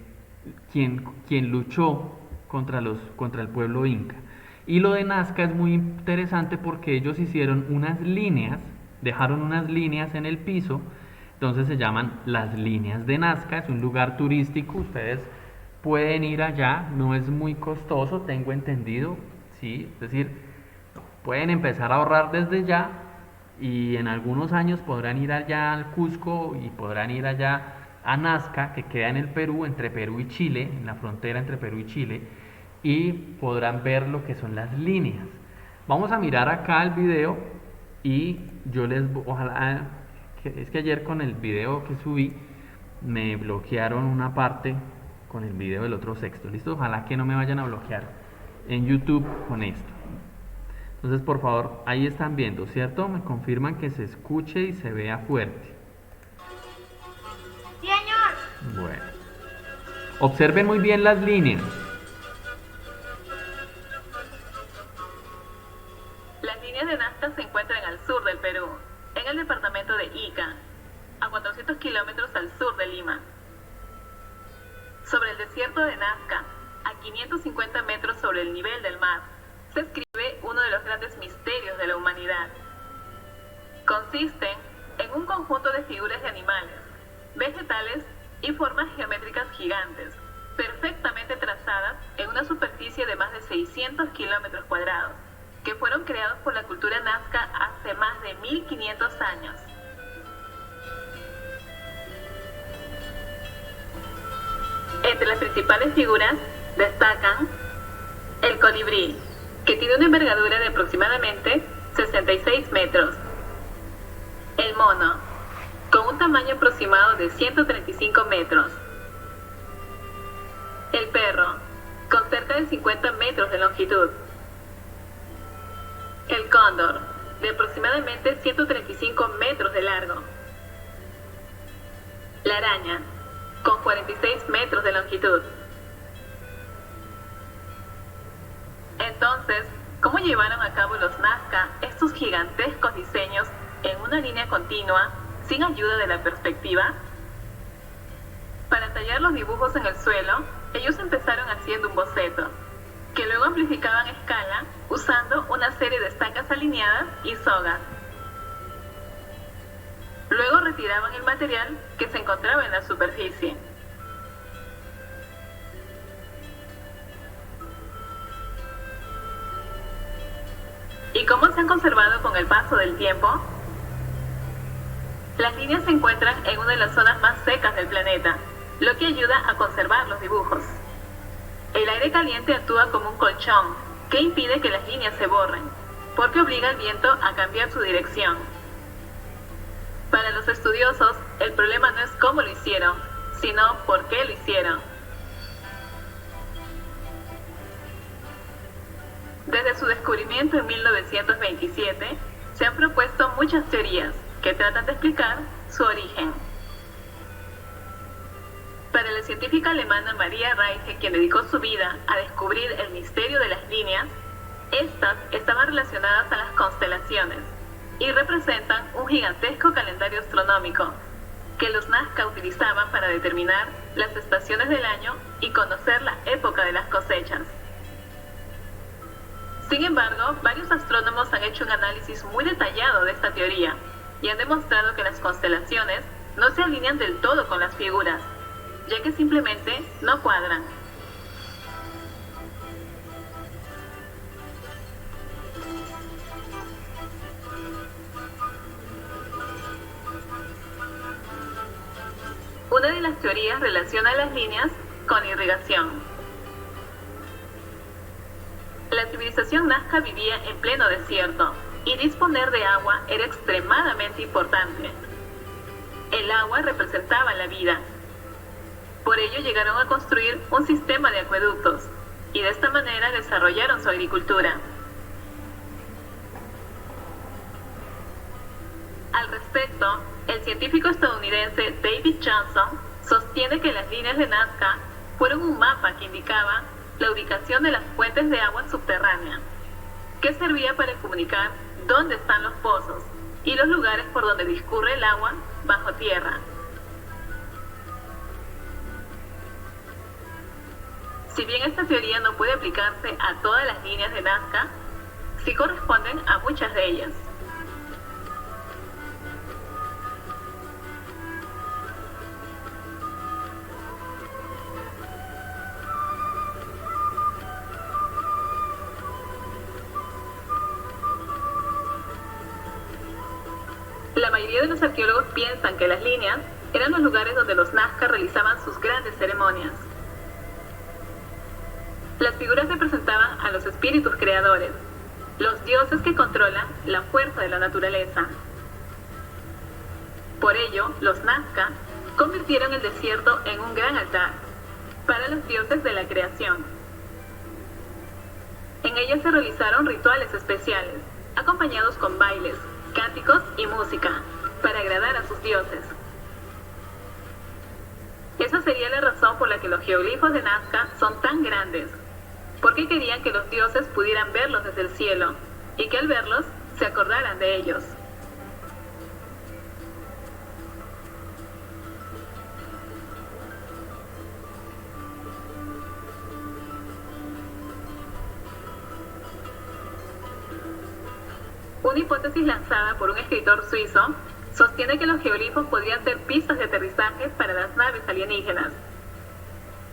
quien luchó contra el pueblo inca. Y lo de Nazca es muy interesante porque ellos hicieron unas líneas, dejaron unas líneas en el piso, entonces se llaman las líneas de Nazca, es un lugar turístico, ustedes pueden ir allá, no es muy costoso, tengo entendido, ¿sí? Es decir, pueden empezar a ahorrar desde ya y en algunos años podrán ir allá al Cusco y podrán ir allá a Nazca, que queda en el Perú, entre Perú y Chile, en la frontera entre Perú y Chile, y podrán ver lo que son las líneas. Vamos a mirar acá el video y ojalá, es que ayer con el video que subí me bloquearon una parte con el video del otro sexto, ¿listo? Ojalá que no me vayan a bloquear en YouTube con esto. Entonces, por favor, ahí están viendo, ¿cierto? Me confirman que se escuche y se vea fuerte.
Señor.
Bueno. Observen muy bien las líneas.
Las líneas de Nazca se encuentran al sur del Perú, en el departamento de Ica, a 400 kilómetros al sur de Lima. Sobre el desierto de Nazca, a 550 metros sobre el nivel del mar, se escribe uno de los grandes misterios de la humanidad. Consisten en un conjunto de figuras de animales, vegetales y formas geométricas gigantes, perfectamente trazadas en una superficie de más de 600 kilómetros cuadrados, que fueron creados por la cultura nazca hace más de 1500 años. Entre las principales figuras destacan el colibrí, que tiene una envergadura de aproximadamente 66 metros. El mono, con un tamaño aproximado de 135 metros. El perro, con cerca de 50 metros de longitud. cóndor, de aproximadamente 135 metros de largo. La araña, con 46 metros de longitud. Entonces, ¿cómo llevaron a cabo los Nazca estos gigantescos diseños en una línea continua, sin ayuda de la perspectiva? Para tallar los dibujos en el suelo, ellos empezaron haciendo un boceto, que luego amplificaban a escala usando una serie de estacas alineadas y sogas. Luego retiraban el material que se encontraba en la superficie. ¿Y cómo se han conservado con el paso del tiempo? Las líneas se encuentran en una de las zonas más secas del planeta, lo que ayuda a conservar los dibujos. El aire caliente actúa como un colchón que impide que las líneas se borren, porque obliga al viento a cambiar su dirección. Para los estudiosos, el problema no es cómo lo hicieron, sino por qué lo hicieron. Desde su descubrimiento en 1927, se han propuesto muchas teorías que tratan de explicar su origen. Para la científica alemana Maria Reiche, quien dedicó su vida a descubrir el misterio de las líneas, estas estaban relacionadas a las constelaciones y representan un gigantesco calendario astronómico que los Nazca utilizaban para determinar las estaciones del año y conocer la época de las cosechas. Sin embargo, varios astrónomos han hecho un análisis muy detallado de esta teoría y han demostrado que las constelaciones no se alinean del todo con las figuras, ya que simplemente no cuadran. Una de las teorías relaciona las líneas con irrigación. La civilización Nazca vivía en pleno desierto y disponer de agua era extremadamente importante. El agua representaba la vida. Por ello llegaron a construir un sistema de acueductos y de esta manera desarrollaron su agricultura. Al respecto, el científico estadounidense David Johnson sostiene que las líneas de Nazca fueron un mapa que indicaba la ubicación de las fuentes de agua subterránea, que servía para comunicar dónde están los pozos y los lugares por donde discurre el agua bajo tierra. Si bien esta teoría no puede aplicarse a todas las líneas de Nazca, sí corresponden a muchas de ellas. La mayoría de los arqueólogos piensan que las líneas eran los lugares donde los Nazca realizaban sus grandes ceremonias. Las figuras representaban a los espíritus creadores, los dioses que controlan la fuerza de la naturaleza. Por ello, los Nazca convirtieron el desierto en un gran altar para los dioses de la creación. En ella se realizaron rituales especiales, acompañados con bailes, cánticos y música, para agradar a sus dioses. Esa sería la razón por la que los geoglifos de Nazca son tan grandes, porque querían que los dioses pudieran verlos desde el cielo, y que al verlos se acordaran de ellos. Una hipótesis lanzada por un escritor suizo sostiene que los geoglifos podrían ser pistas de aterrizaje para las naves alienígenas.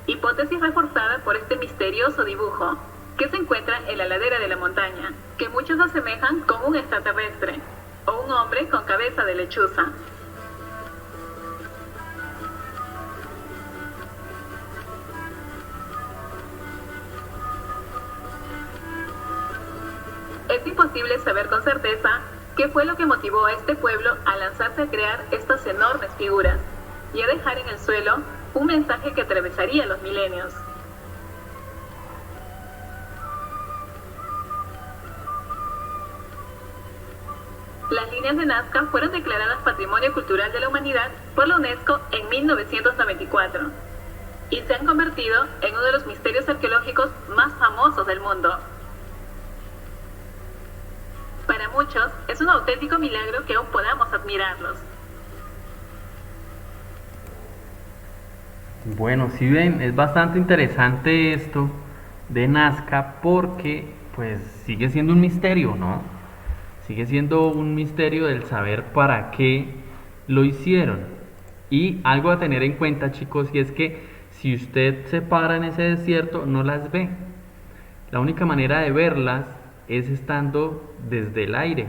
Hipótesis reforzada por este misterioso dibujo que se encuentra en la ladera de la montaña, que muchos asemejan con un extraterrestre o un hombre con cabeza de lechuza. Es imposible saber con certeza qué fue lo que motivó a este pueblo a lanzarse a crear estas enormes figuras y a dejar en el suelo un mensaje que atravesaría los milenios. Las líneas de Nazca fueron declaradas Patrimonio Cultural de la Humanidad por la UNESCO en 1994 y se han convertido en uno de los misterios arqueológicos más famosos del mundo. Para muchos es un auténtico milagro que aún podamos admirarlos.
Bueno, si ven, es bastante interesante esto de Nazca porque pues sigue siendo un misterio, ¿no? Sigue siendo un misterio del saber para qué lo hicieron. Y algo a tener en cuenta, chicos, y es que si usted se para en ese desierto, no las ve. La única manera de verlas es estando desde el aire,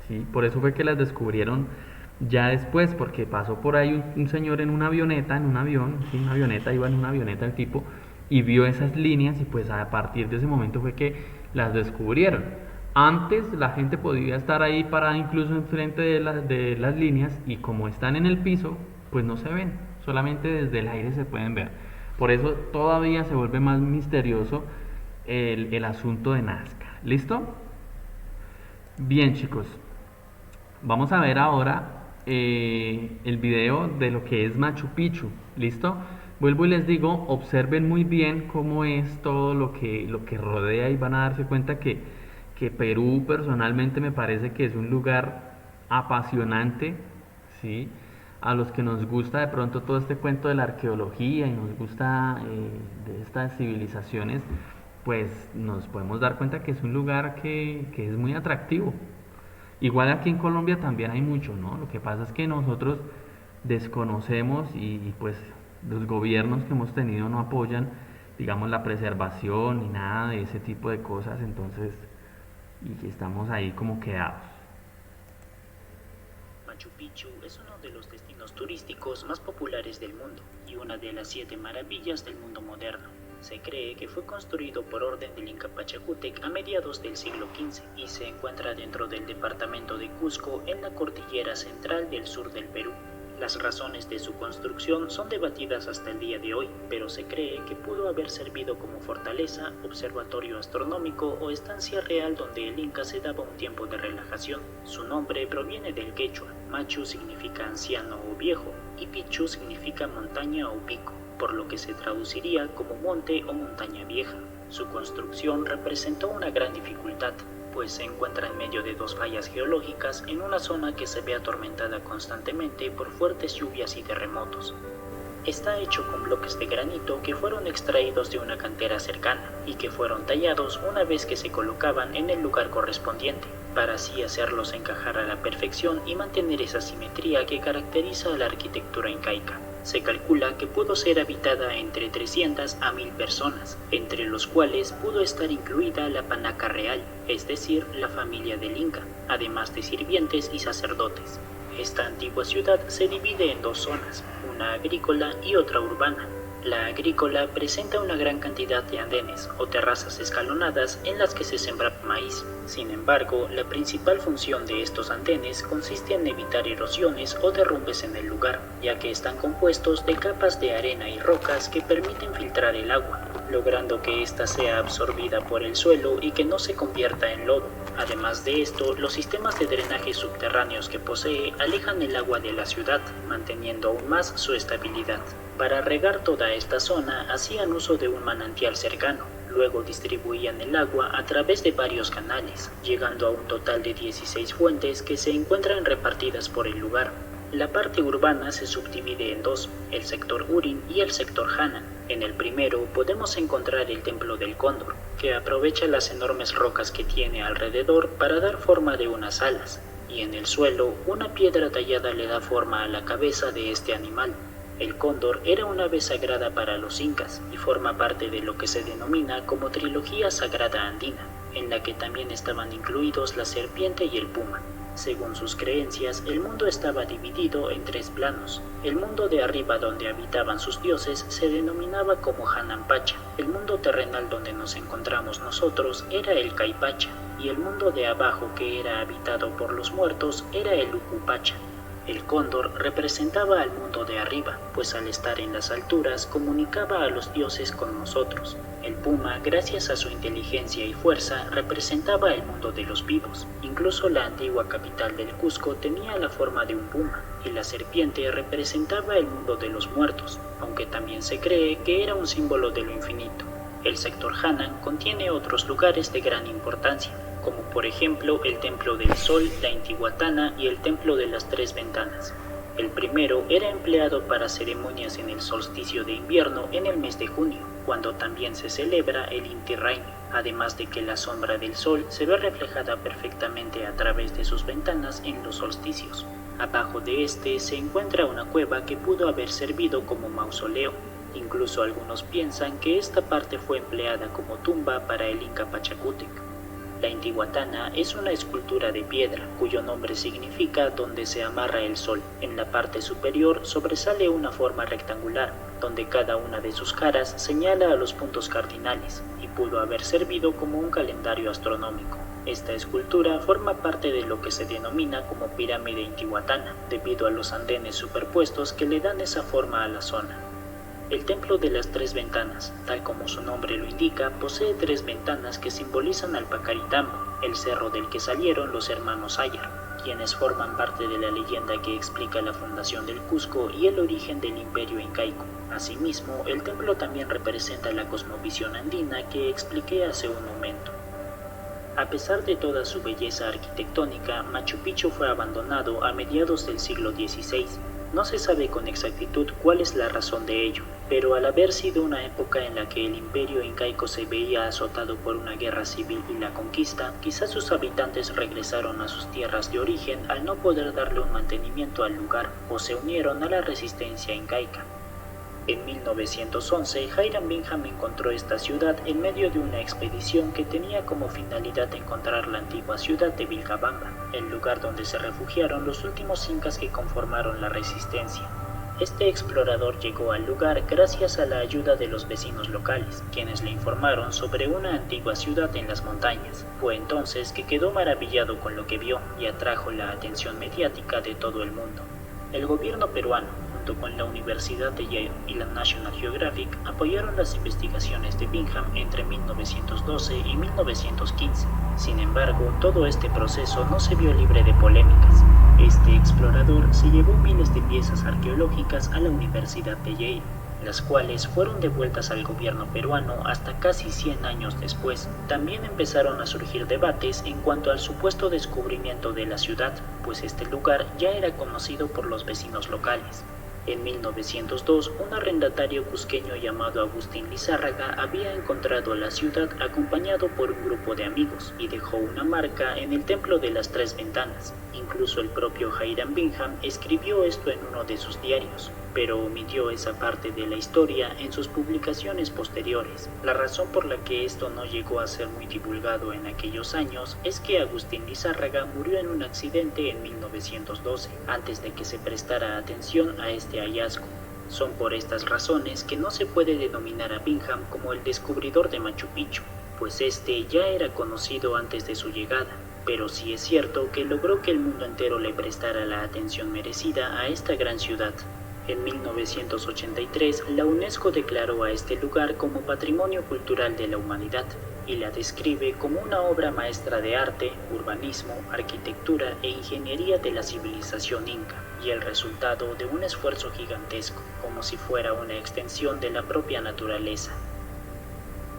¿sí? Por eso fue que las descubrieron ya después, porque pasó por ahí un señor en una avioneta, en un avión, ¿sí? Una avioneta, iba en una avioneta el tipo, y vio esas líneas y pues a partir de ese momento fue que las descubrieron. Antes la gente podía estar ahí parada incluso enfrente de las líneas y como están en el piso, pues no se ven, solamente desde el aire se pueden ver. Por eso todavía se vuelve más misterioso el asunto de Nazca. ¿Listo? Bien, chicos, vamos a ver ahora el video de lo que es Machu Picchu. ¿Listo? Vuelvo y les digo, observen muy bien cómo es todo lo que rodea y van a darse cuenta que Perú personalmente me parece que es un lugar apasionante, ¿sí? A los que nos gusta de pronto todo este cuento de la arqueología y nos gusta de estas civilizaciones, pues nos podemos dar cuenta que es un lugar que es muy atractivo. Igual aquí en Colombia también hay mucho, ¿no? Lo que pasa es que nosotros desconocemos y pues los gobiernos que hemos tenido no apoyan, digamos, la preservación ni nada de ese tipo de cosas, entonces, y estamos ahí como quedados.
Machu Picchu es uno de los destinos turísticos más populares del mundo y una de las 7 maravillas del mundo moderno. Se cree que fue construido por orden del Inca Pachacútec a mediados del siglo XV y se encuentra dentro del departamento de Cusco en la cordillera central del sur del Perú. Las razones de su construcción son debatidas hasta el día de hoy, pero se cree que pudo haber servido como fortaleza, observatorio astronómico o estancia real donde el Inca se daba un tiempo de relajación. Su nombre proviene del quechua. Machu significa anciano o viejo y Picchu significa montaña o pico, por lo que se traduciría como monte o montaña vieja. Su construcción representó una gran dificultad, pues se encuentra en medio de 2 fallas geológicas en una zona que se ve atormentada constantemente por fuertes lluvias y terremotos. Está hecho con bloques de granito que fueron extraídos de una cantera cercana y que fueron tallados una vez que se colocaban en el lugar correspondiente, para así hacerlos encajar a la perfección y mantener esa simetría que caracteriza a la arquitectura incaica. Se calcula que pudo ser habitada entre 300 a 1000 personas, entre los cuales pudo estar incluida la panaca real, es decir, la familia del Inca, además de sirvientes y sacerdotes. Esta antigua ciudad se divide en 2 zonas, una agrícola y otra urbana. La agrícola presenta una gran cantidad de andenes o terrazas escalonadas en las que se sembra maíz. Sin embargo, la principal función de estos andenes consiste en evitar erosiones o derrumbes en el lugar, ya que están compuestos de capas de arena y rocas que permiten filtrar el agua, logrando que ésta sea absorbida por el suelo y que no se convierta en lodo. Además de esto, los sistemas de drenaje subterráneos que posee alejan el agua de la ciudad, manteniendo aún más su estabilidad. Para regar toda esta zona hacían uso de un manantial cercano, luego distribuían el agua a través de varios canales, llegando a un total de 16 fuentes que se encuentran repartidas por el lugar. La parte urbana se subdivide en 2, el sector Urin y el sector Hanan. En el primero podemos encontrar el templo del cóndor, que aprovecha las enormes rocas que tiene alrededor para dar forma de unas alas, y en el suelo una piedra tallada le da forma a la cabeza de este animal. El cóndor era una ave sagrada para los incas y forma parte de lo que se denomina como trilogía sagrada andina, en la que también estaban incluidos la serpiente y el puma. Según sus creencias, el mundo estaba dividido en 3 planos. El mundo de arriba, donde habitaban sus dioses, se denominaba como Hananpacha. El mundo terrenal donde nos encontramos nosotros era el Caipacha, y el mundo de abajo, que era habitado por los muertos, era el Ucupacha. El cóndor representaba al mundo de arriba, pues al estar en las alturas comunicaba a los dioses con nosotros. El puma, gracias a su inteligencia y fuerza, representaba el mundo de los vivos. Incluso la antigua capital del Cusco tenía la forma de un puma, y la serpiente representaba el mundo de los muertos, aunque también se cree que era un símbolo de lo infinito. El sector Hanan contiene otros lugares de gran importancia, como por ejemplo el Templo del Sol, la Intihuatana y el Templo de las Tres Ventanas. El primero era empleado para ceremonias en el solsticio de invierno en el mes de junio, cuando también se celebra el Inti Raymi, además de que la sombra del sol se ve reflejada perfectamente a través de sus ventanas en los solsticios. Abajo de este se encuentra una cueva que pudo haber servido como mausoleo. Incluso algunos piensan que esta parte fue empleada como tumba para el Inca Pachacútec. La Intihuatana es una escultura de piedra, cuyo nombre significa donde se amarra el sol. En la parte superior sobresale una forma rectangular, donde cada una de sus caras señala a los puntos cardinales, y pudo haber servido como un calendario astronómico. Esta escultura forma parte de lo que se denomina como pirámide Intihuatana, debido a los andenes superpuestos que le dan esa forma a la zona. El Templo de las Tres Ventanas, tal como su nombre lo indica, posee tres ventanas que simbolizan al Pacaritambo, el cerro del que salieron los hermanos Ayar, quienes forman parte de la leyenda que explica la fundación del Cusco y el origen del imperio incaico. Asimismo, el templo también representa la cosmovisión andina que expliqué hace un momento. A pesar de toda su belleza arquitectónica, Machu Picchu fue abandonado a mediados del siglo XVI. No se sabe con exactitud cuál es la razón de ello, pero al haber sido una época en la que el imperio incaico se veía azotado por una guerra civil y la conquista, quizás sus habitantes regresaron a sus tierras de origen al no poder darle un mantenimiento al lugar, o se unieron a la resistencia incaica. En 1911, Hiram Bingham encontró esta ciudad en medio de una expedición que tenía como finalidad encontrar la antigua ciudad de Vilcabamba, el lugar donde se refugiaron los últimos incas que conformaron la resistencia. Este explorador llegó al lugar gracias a la ayuda de los vecinos locales, quienes le informaron sobre una antigua ciudad en las montañas. Fue entonces que quedó maravillado con lo que vio y atrajo la atención mediática de todo el mundo. El gobierno peruano, junto con la Universidad de Yale y la National Geographic, apoyaron las investigaciones de Bingham entre 1912 y 1915. Sin embargo, todo este proceso no se vio libre de polémicas. Este explorador se llevó miles de piezas arqueológicas a la Universidad de Yale, las cuales fueron devueltas al gobierno peruano hasta casi 100 años después. También empezaron a surgir debates en cuanto al supuesto descubrimiento de la ciudad, pues este lugar ya era conocido por los vecinos locales. En 1902, un arrendatario cusqueño llamado Agustín Lizárraga había encontrado la ciudad acompañado por un grupo de amigos y dejó una marca en el Templo de las Tres Ventanas. Incluso el propio Hiram Bingham escribió esto en uno de sus diarios, pero omitió esa parte de la historia en sus publicaciones posteriores. La razón por la que esto no llegó a ser muy divulgado en aquellos años es que Agustín Lizárraga murió en un accidente en 1912, antes de que se prestara atención a este hallazgo. Son por estas razones que no se puede denominar a Bingham como el descubridor de Machu Picchu, pues este ya era conocido antes de su llegada, pero sí es cierto que logró que el mundo entero le prestara la atención merecida a esta gran ciudad. En 1983, la UNESCO declaró a este lugar como Patrimonio Cultural de la Humanidad y la describe como una obra maestra de arte, urbanismo, arquitectura e ingeniería de la civilización inca, y el resultado de un esfuerzo gigantesco, como si fuera una extensión de la propia naturaleza.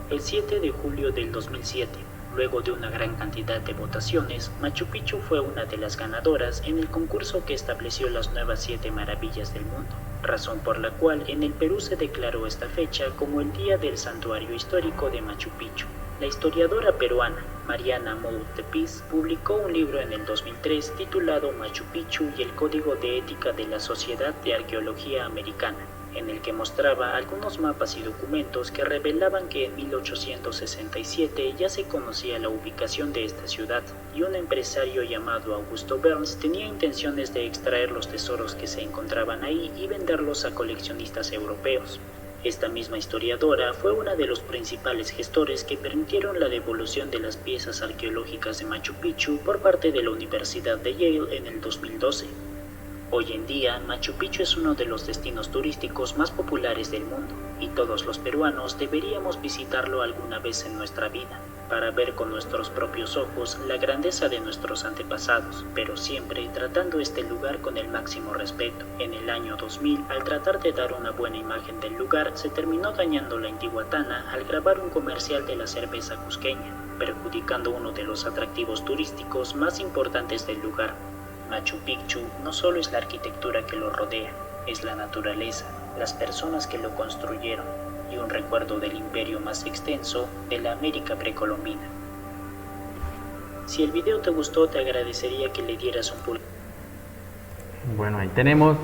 El 7 de julio del 2007, luego de una gran cantidad de votaciones, Machu Picchu fue una de las ganadoras en el concurso que estableció las nuevas 7 maravillas del mundo, razón por la cual en el Perú se declaró esta fecha como el Día del Santuario Histórico de Machu Picchu. La historiadora peruana Mariana Mout Tepiz publicó un libro en el 2003 titulado Machu Picchu y el Código de Ética de la Sociedad de Arqueología Americana, en el que mostraba algunos mapas y documentos que revelaban que en 1867 ya se conocía la ubicación de esta ciudad, y un empresario llamado Augusto Burns tenía intenciones de extraer los tesoros que se encontraban ahí y venderlos a coleccionistas europeos. Esta misma historiadora fue una de los principales gestores que permitieron la devolución de las piezas arqueológicas de Machu Picchu por parte de la Universidad de Yale en el 2012. Hoy en día, Machu Picchu es uno de los destinos turísticos más populares del mundo, y todos los peruanos deberíamos visitarlo alguna vez en nuestra vida, para ver con nuestros propios ojos la grandeza de nuestros antepasados, pero siempre tratando este lugar con el máximo respeto. En el año 2000, al tratar de dar una buena imagen del lugar, se terminó dañando la Intihuatana al grabar un comercial de la cerveza cusqueña, perjudicando uno de los atractivos turísticos más importantes del lugar. Machu Picchu no solo es la arquitectura que lo rodea, es la naturaleza, las personas que lo construyeron y un recuerdo del imperio más extenso de la América precolombina. Si el video te gustó, te agradecería que le dieras un pulgar.
Bueno, ahí tenemos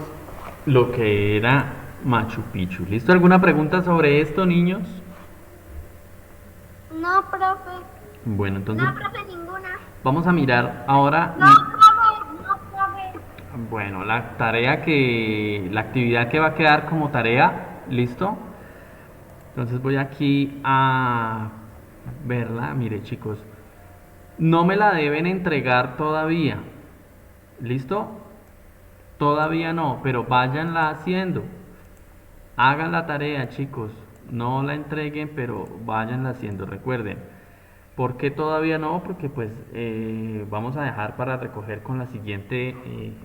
lo que era Machu Picchu. ¿Listo? ¿Alguna pregunta sobre esto, niños?
No, profe.
Bueno, entonces
No, profe, ninguna.
vamos a mirar ahora.
No, profe. No, profe.
Bueno, la actividad que va a quedar como tarea, ¿listo? Entonces voy aquí a verla. Mire, chicos, no me la deben entregar todavía. ¿Listo? Todavía no, pero váyanla haciendo. Hagan la tarea, chicos. No la entreguen, pero váyanla haciendo. Recuerden. ¿Por qué todavía no? Porque pues vamos a dejar para recoger con la siguiente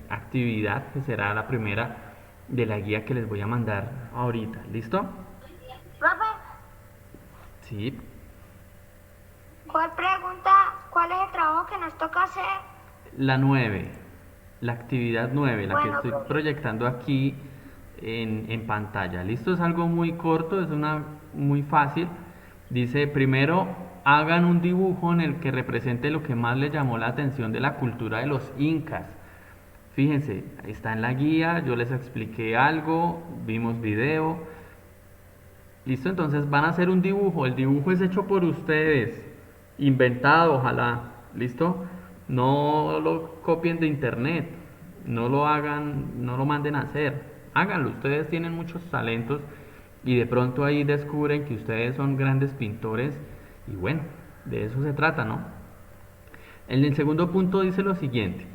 actividad, que será la primera de la guía que les voy a mandar ahorita. ¿Listo?
Profe,
Sí.
¿cuál es el trabajo que nos toca hacer?
La 9, la actividad 9, la que
Bueno,
estoy
profe.
proyectando aquí en pantalla. ¿Listo? Es algo muy corto, es una muy fácil. Dice, primero hagan un dibujo en el que represente lo que más les llamó la atención de la cultura de los incas. Fíjense, está en la guía, yo les expliqué algo, vimos video. ¿Listo? Entonces van a hacer un dibujo. El dibujo es hecho por ustedes, inventado, ojalá. ¿Listo? No lo copien de internet, no lo hagan, no lo manden a hacer. Háganlo, ustedes tienen muchos talentos y de pronto ahí descubren que ustedes son grandes pintores y bueno, de eso se trata, ¿no? En el segundo punto dice lo siguiente.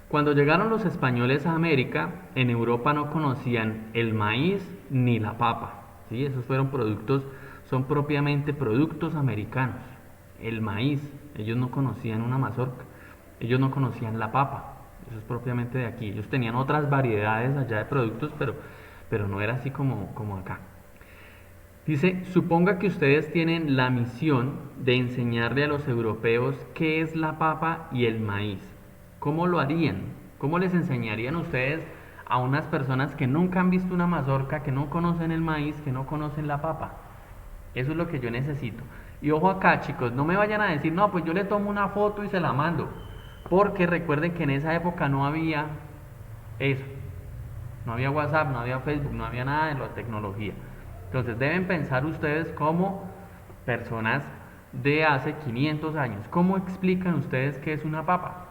Cuando llegaron los españoles a América, en Europa no conocían el maíz ni la papa. ¿Sí? Esos fueron productos, son propiamente productos americanos. El maíz, ellos no conocían una mazorca, ellos no conocían la papa, eso es propiamente de aquí. Ellos tenían otras variedades allá de productos, pero no era así como acá. Dice, suponga que ustedes tienen la misión de enseñarle a los europeos qué es la papa y el maíz. ¿Cómo lo harían? ¿Cómo les enseñarían ustedes a unas personas que nunca han visto una mazorca, que no conocen el maíz, que no conocen la papa? Eso es lo que yo necesito. Y ojo acá, chicos, no me vayan a decir, no, pues yo le tomo una foto y se la mando. Porque recuerden que en esa época no había eso. No había WhatsApp, no había Facebook, no había nada de la tecnología. Entonces deben pensar ustedes como personas de hace 500 años. ¿Cómo explican ustedes qué es una papa?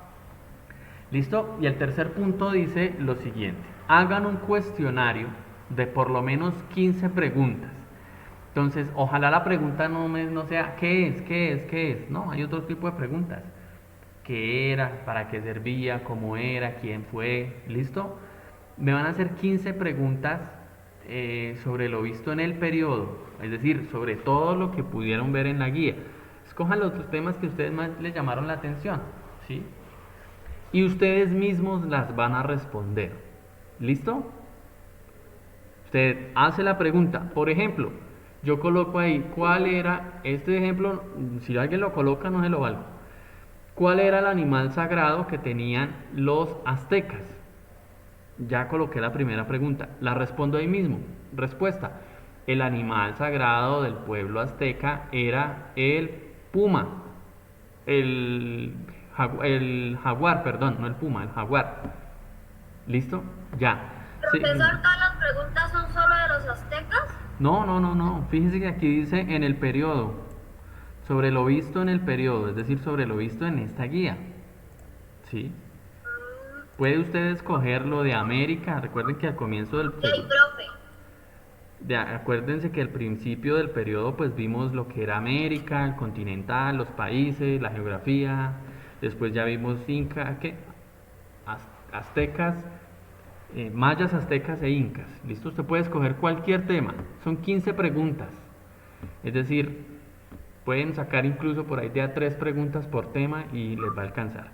¿Listo? Y el tercer punto dice lo siguiente. Hagan un cuestionario de por lo menos 15 preguntas. Entonces, ojalá la pregunta no sea ¿qué es? ¿Qué es? ¿Qué es? No, hay otro tipo de preguntas. ¿Qué era? ¿Para qué servía? ¿Cómo era? ¿Quién fue? ¿Listo? Me van a hacer 15 preguntas sobre lo visto en el periodo, es decir, sobre todo lo que pudieron ver en la guía. Escojan los temas que a ustedes más les llamaron la atención, ¿sí? Y ustedes mismos las van a responder. ¿Listo? Usted hace la pregunta. Por ejemplo, yo coloco ahí, ¿cuál era? Este ejemplo, si alguien lo coloca, no se lo valgo. ¿Cuál era el animal sagrado que tenían los aztecas? Ya coloqué la primera pregunta. La respondo ahí mismo. Respuesta. El animal sagrado del pueblo azteca era el puma. El jaguar, perdón, no el puma, el jaguar. ¿Listo? Ya. Sí.
Profesor, ¿todas las preguntas son solo de los aztecas?
No. Fíjense que aquí dice en el periodo. Sobre lo visto en el periodo, es decir, sobre lo visto en esta guía. ¿Sí? Puede usted escoger lo de América. Recuerden que al comienzo del
Sí,
periodo,
profe.
acuérdense que al principio del periodo pues vimos lo que era América, el continental, los países, la geografía. Después ya vimos Inca, ¿qué? Aztecas mayas, aztecas e incas. ¿Listo? Usted puede escoger cualquier tema. Son 15 preguntas. Es decir, pueden sacar incluso por ahí de a 3 preguntas por tema y les va a alcanzar.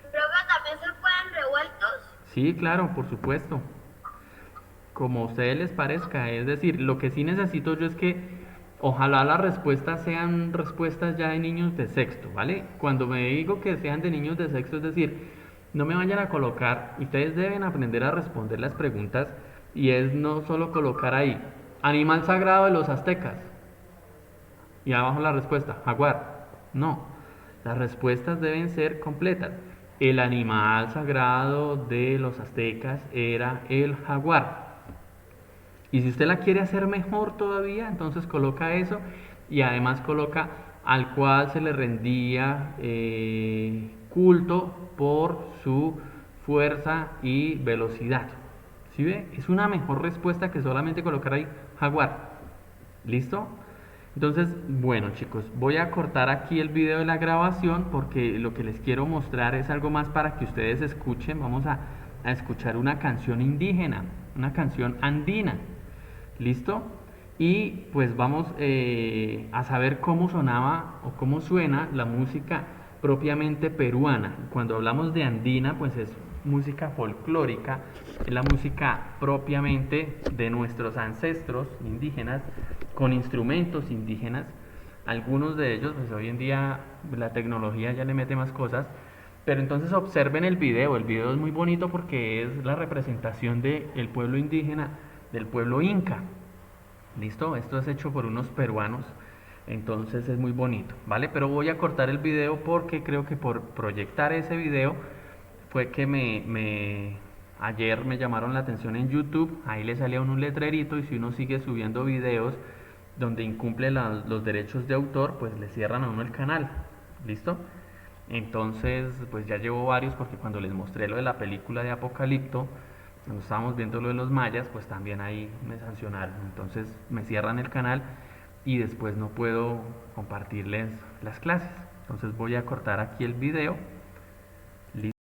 Creo que también se pueden revueltos.
Sí, claro, por supuesto. Como a ustedes les parezca. Es decir, lo que sí necesito yo es que ojalá las respuestas sean respuestas ya de niños de sexto, ¿vale? Cuando me digo que sean de niños de sexto, es decir, no me vayan a colocar, ustedes deben aprender a responder las preguntas y es no solo colocar ahí, animal sagrado de los aztecas y abajo la respuesta, jaguar. No, las respuestas deben ser completas. El animal sagrado de los aztecas era el jaguar. Y si usted la quiere hacer mejor todavía, entonces coloca eso y además coloca al cual se le rendía culto por su fuerza y velocidad. ¿Sí ve? Es una mejor respuesta que solamente colocar ahí jaguar. ¿Listo? Entonces, bueno chicos, voy a cortar aquí el video de la grabación porque lo que les quiero mostrar es algo más para que ustedes escuchen. Vamos a escuchar una canción indígena, una canción andina. ¿Listo? Y pues vamos a saber cómo sonaba o cómo suena la música propiamente peruana. Cuando hablamos de andina, pues es música folclórica, es la música propiamente de nuestros ancestros indígenas, con instrumentos indígenas. Algunos de ellos, pues hoy en día la tecnología ya le mete más cosas, pero entonces observen el video es muy bonito porque es la representación del pueblo indígena, del pueblo inca. ¿Listo? Esto es hecho por unos peruanos, entonces es muy bonito, ¿vale? Pero voy a cortar el video porque creo que por proyectar ese video fue que ayer me llamaron la atención en YouTube, ahí le salía un letrerito y si uno sigue subiendo videos donde incumple los derechos de autor, pues le cierran a uno el canal, ¿listo? Entonces, pues ya llevo varios porque cuando les mostré lo de la película de Apocalipto, cuando estábamos viendo lo de los mayas, pues también ahí me sancionaron. Entonces me cierran el canal y después no puedo compartirles las clases. Entonces voy a cortar aquí el video